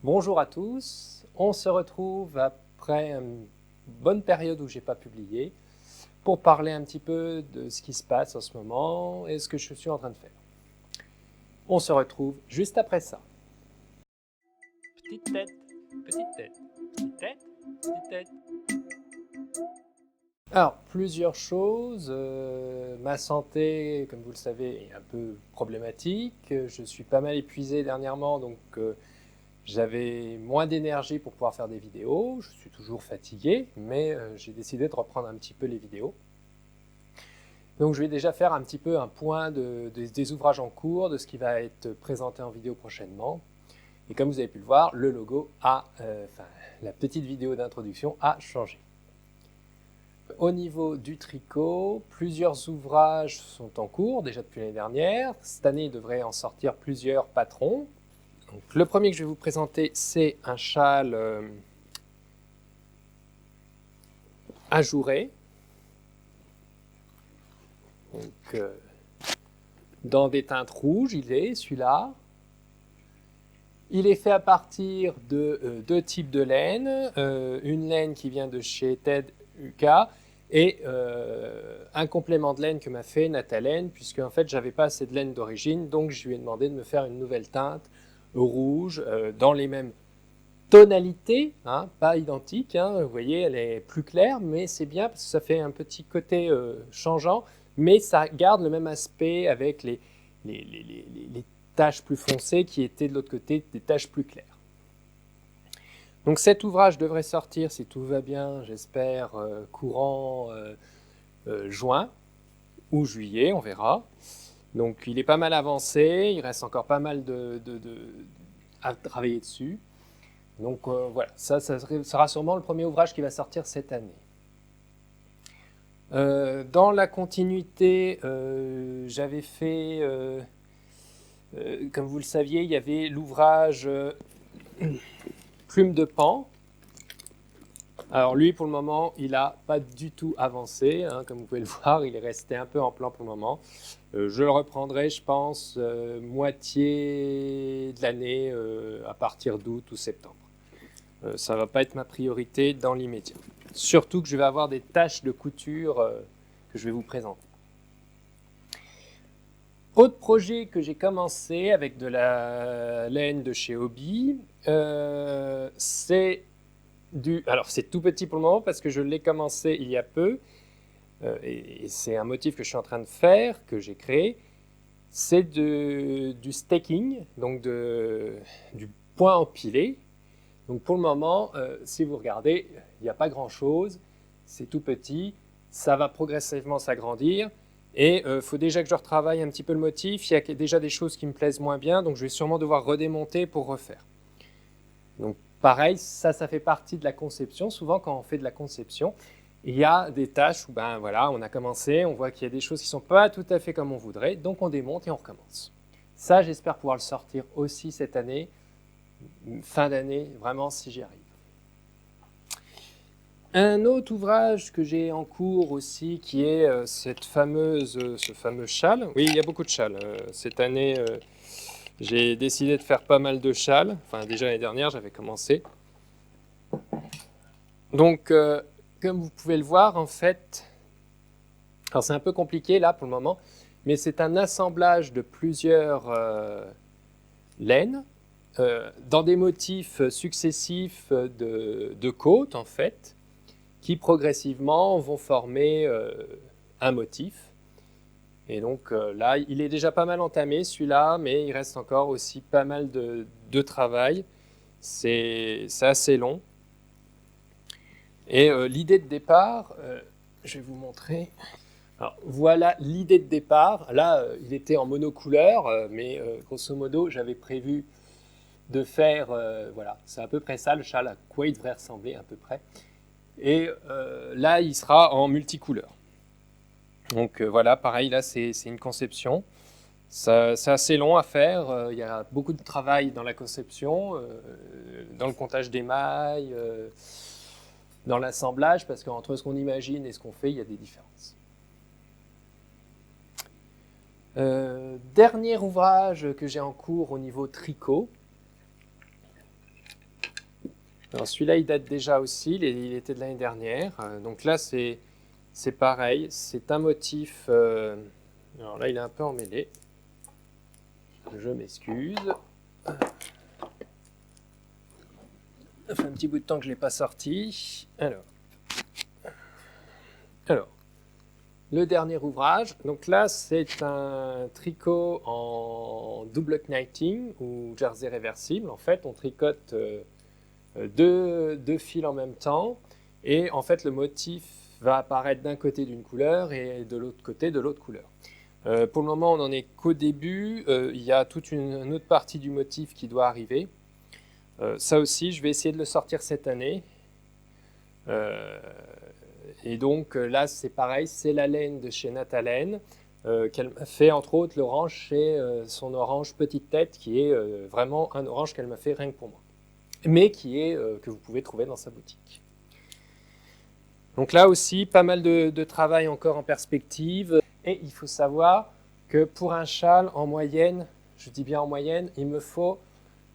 Bonjour à tous, on se retrouve après une bonne période où je n'ai pas publié pour parler un petit peu de ce qui se passe en ce moment et ce que je suis en train de faire. On se retrouve juste après ça. Petite tête, petite tête, petite tête, petite tête. Alors, plusieurs choses. Ma santé, comme vous le savez, est un peu problématique. Je suis pas mal épuisé dernièrement, donc j'avais moins d'énergie pour pouvoir faire des vidéos. Je suis toujours fatigué, mais j'ai décidé de reprendre un petit peu les vidéos. Donc je vais déjà faire un petit peu un point des ouvrages en cours, de ce qui va être présenté en vidéo prochainement. Et comme vous avez pu le voir, le logo la petite vidéo d'introduction a changé. Au niveau du tricot, plusieurs ouvrages sont en cours, déjà depuis l'année dernière. Cette année, il devrait en sortir plusieurs patrons. Donc, le premier que je vais vous présenter, c'est un châle ajouré. Donc, dans des teintes rouges, il est celui-là. Il est fait à partir de deux types de laine. Une laine qui vient de chez Ted UK et un complément de laine que m'a fait Natalaine, puisque en fait, j'avais pas assez de laine d'origine, donc je lui ai demandé de me faire une nouvelle teinte rouge dans les mêmes tonalité, hein, pas identique, hein, vous voyez, elle est plus claire, mais c'est bien parce que ça fait un petit côté changeant, mais ça garde le même aspect avec les taches plus foncées qui étaient de l'autre côté des taches plus claires. Donc cet ouvrage devrait sortir, si tout va bien, j'espère, courant juin ou juillet, on verra. Donc il est pas mal avancé, il reste encore pas mal à travailler dessus. Donc voilà, ça sera sûrement le premier ouvrage qui va sortir cette année. Dans la continuité, j'avais fait, comme vous le saviez, il y avait l'ouvrage Plume de Pan. Alors lui, pour le moment, il n'a pas du tout avancé, hein, comme vous pouvez le voir, il est resté un peu en plan pour le moment. Je le reprendrai, je pense, moitié de l'année, à partir d'août ou septembre. Ça ne va pas être ma priorité dans l'immédiat. Surtout que je vais avoir des tâches de couture que je vais vous présenter. Autre projet que j'ai commencé avec de la laine de chez Hobby, c'est tout petit pour le moment parce que je l'ai commencé il y a peu et c'est un motif que je suis en train de faire, que j'ai créé. C'est du stacking, donc du point empilé. Donc pour le moment, si vous regardez, il n'y a pas grand-chose, c'est tout petit, ça va progressivement s'agrandir et il faut déjà que je retravaille un petit peu le motif, il y a déjà des choses qui me plaisent moins bien, donc je vais sûrement devoir redémonter pour refaire. Donc pareil, ça fait partie de la conception. Souvent quand on fait de la conception, il y a des tâches où voilà, on a commencé, on voit qu'il y a des choses qui ne sont pas tout à fait comme on voudrait, donc on démonte et on recommence. Ça, j'espère pouvoir le sortir aussi cette année, fin d'année, vraiment si j'y arrive. Un autre ouvrage que j'ai en cours aussi, qui est ce fameux châle. Oui, il y a beaucoup de châles. Cette année, j'ai décidé de faire pas mal de châles. Enfin, déjà l'année dernière, j'avais commencé. Donc, comme vous pouvez le voir, en fait, alors c'est un peu compliqué là pour le moment, mais c'est un assemblage de plusieurs laines dans des motifs successifs de côtes, en fait, qui progressivement vont former un motif. Et donc là, il est déjà pas mal entamé celui-là, mais il reste encore aussi pas mal de travail. C'est assez long. Et l'idée de départ, je vais vous montrer. Alors, voilà l'idée de départ. Là, il était en monocouleur, mais grosso modo, j'avais prévu de faire, voilà, c'est à peu près ça, le châle à quoi il devrait ressembler à peu près. Et là, il sera en multicouleur. Donc voilà, pareil, là, c'est une conception. C'est assez long à faire. Il y a beaucoup de travail dans la conception, dans le comptage des mailles, dans l'assemblage, parce qu'entre ce qu'on imagine et ce qu'on fait, il y a des différences. Dernier ouvrage que j'ai en cours au niveau tricot. Alors celui-là, il date déjà aussi, il était de l'année dernière. Donc là, c'est pareil, c'est un motif... alors là, il est un peu emmêlé. Je m'excuse. Ça fait un petit bout de temps que je ne l'ai pas sorti. Alors, le dernier ouvrage. Donc là, c'est un tricot en double knighting ou jersey réversible. En fait, on tricote deux fils en même temps. Et en fait, le motif va apparaître d'un côté d'une couleur et de l'autre côté de l'autre couleur. Pour le moment, on n'en est qu'au début. Il y a toute une autre partie du motif qui doit arriver. Ça aussi, je vais essayer de le sortir cette année. Et donc là, c'est pareil, c'est la laine de chez Natalaine qu'elle m'a fait, entre autres, l'orange chez son orange petite tête, qui est vraiment un orange qu'elle m'a fait rien que pour moi, mais que vous pouvez trouver dans sa boutique. Donc là aussi, pas mal de travail encore en perspective. Et il faut savoir que pour un châle, en moyenne, je dis bien en moyenne, il me faut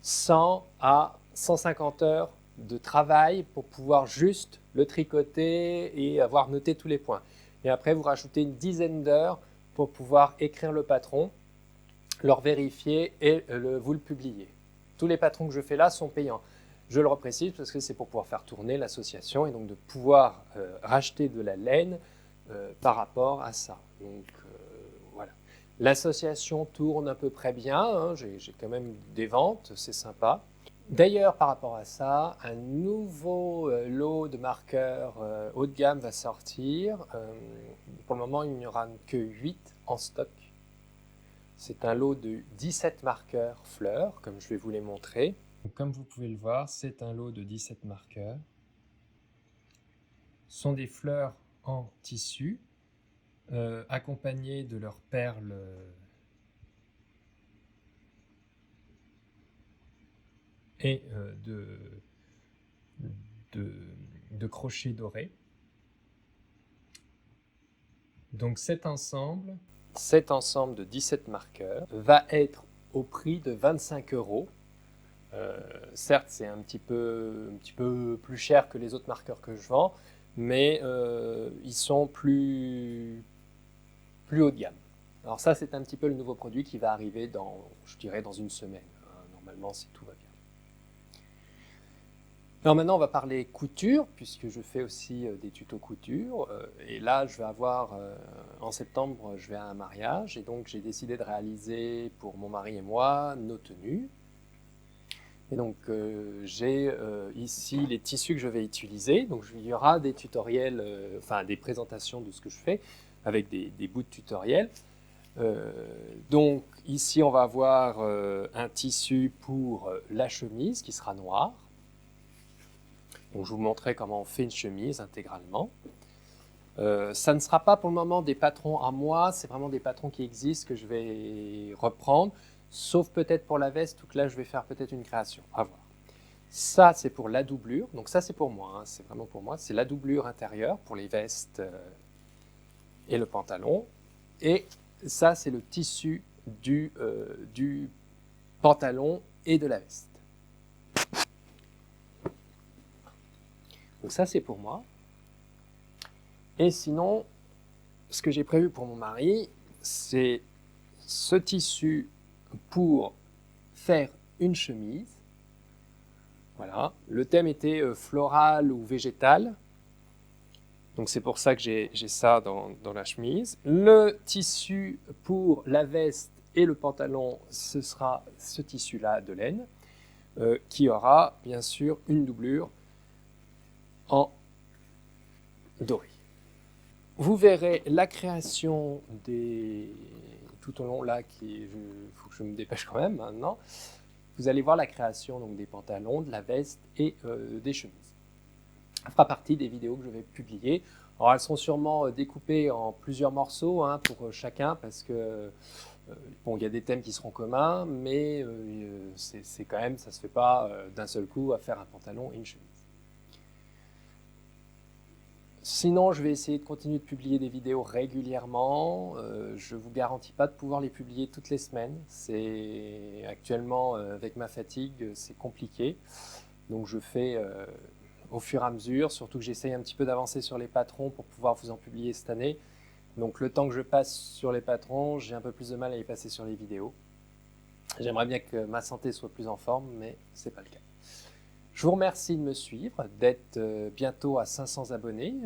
100 à 150 heures de travail pour pouvoir juste le tricoter et avoir noté tous les points. Et après, vous rajoutez une dizaine d'heures pour pouvoir écrire le patron, le vérifier et vous le publier. Tous les patrons que je fais là sont payants. Je le reprécise parce que c'est pour pouvoir faire tourner l'association et donc de pouvoir racheter de la laine par rapport à ça. Donc voilà. L'association tourne à peu près bien, hein, j'ai quand même des ventes, c'est sympa. D'ailleurs, par rapport à ça, un nouveau lot de marqueurs haut de gamme va sortir. Pour le moment, il n'y aura que 8 en stock. C'est un lot de 17 marqueurs fleurs, comme je vais vous les montrer. Donc, comme vous pouvez le voir, c'est un lot de 17 marqueurs. Ce sont des fleurs en tissu, accompagnées de leurs perles et de crochets dorés. Donc cet ensemble de 17 marqueurs va être au prix de 25 €. Certes, c'est un petit peu plus cher que les autres marqueurs que je vends, mais ils sont plus haut de gamme. Alors ça, c'est un petit peu le nouveau produit qui va arriver je dirais, dans une semaine. Normalement, si tout va bien. Alors maintenant, on va parler couture, puisque je fais aussi des tutos couture. Et là, je vais avoir, en septembre, je vais à un mariage. Et donc, j'ai décidé de réaliser pour mon mari et moi nos tenues. Et donc, j'ai ici les tissus que je vais utiliser. Donc, il y aura des tutoriels, enfin des présentations de ce que je fais, avec des bouts de tutoriels. Donc, ici, on va avoir un tissu pour la chemise qui sera noir. Donc, je vous montrerai comment on fait une chemise intégralement. Ça ne sera pas pour le moment des patrons à moi, c'est vraiment des patrons qui existent que je vais reprendre, sauf peut-être pour la veste, où là je vais faire peut-être une création, à voir. Ça, c'est pour la doublure, donc ça c'est pour moi, hein, c'est vraiment pour moi, c'est la doublure intérieure pour les vestes et le pantalon. Et ça, c'est le tissu du pantalon et de la veste. Donc ça, c'est pour moi. Et sinon, ce que j'ai prévu pour mon mari, c'est ce tissu pour faire une chemise. Voilà. Le thème était floral ou végétal. Donc c'est pour ça que j'ai ça dans la chemise. Le tissu pour la veste et le pantalon, ce sera ce tissu-là de laine, qui aura bien sûr une doublure en doré. Vous verrez la création tout au long là, il faut que je me dépêche quand même maintenant. Vous allez voir la création donc, des pantalons, de la veste et des chemises. Ça fera partie des vidéos que je vais publier. Alors elles seront sûrement découpées en plusieurs morceaux hein, pour chacun parce que bon, il y a des thèmes qui seront communs, mais c'est quand même, ça ne se fait pas d'un seul coup à faire un pantalon et une chemise. Sinon, je vais essayer de continuer de publier des vidéos régulièrement. Je ne vous garantis pas de pouvoir les publier toutes les semaines. Actuellement, avec ma fatigue, c'est compliqué. Donc je fais au fur et à mesure, surtout que j'essaye un petit peu d'avancer sur les patrons pour pouvoir vous en publier cette année. Donc le temps que je passe sur les patrons, j'ai un peu plus de mal à y passer sur les vidéos. J'aimerais bien que ma santé soit plus en forme, mais ce n'est pas le cas. Je vous remercie de me suivre, d'être bientôt à 500 abonnés.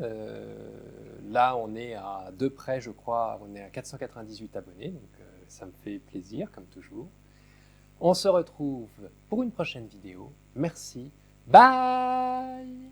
Là, on est à deux près, je crois, on est à 498 abonnés, donc ça me fait plaisir, comme toujours. On se retrouve pour une prochaine vidéo. Merci. Bye!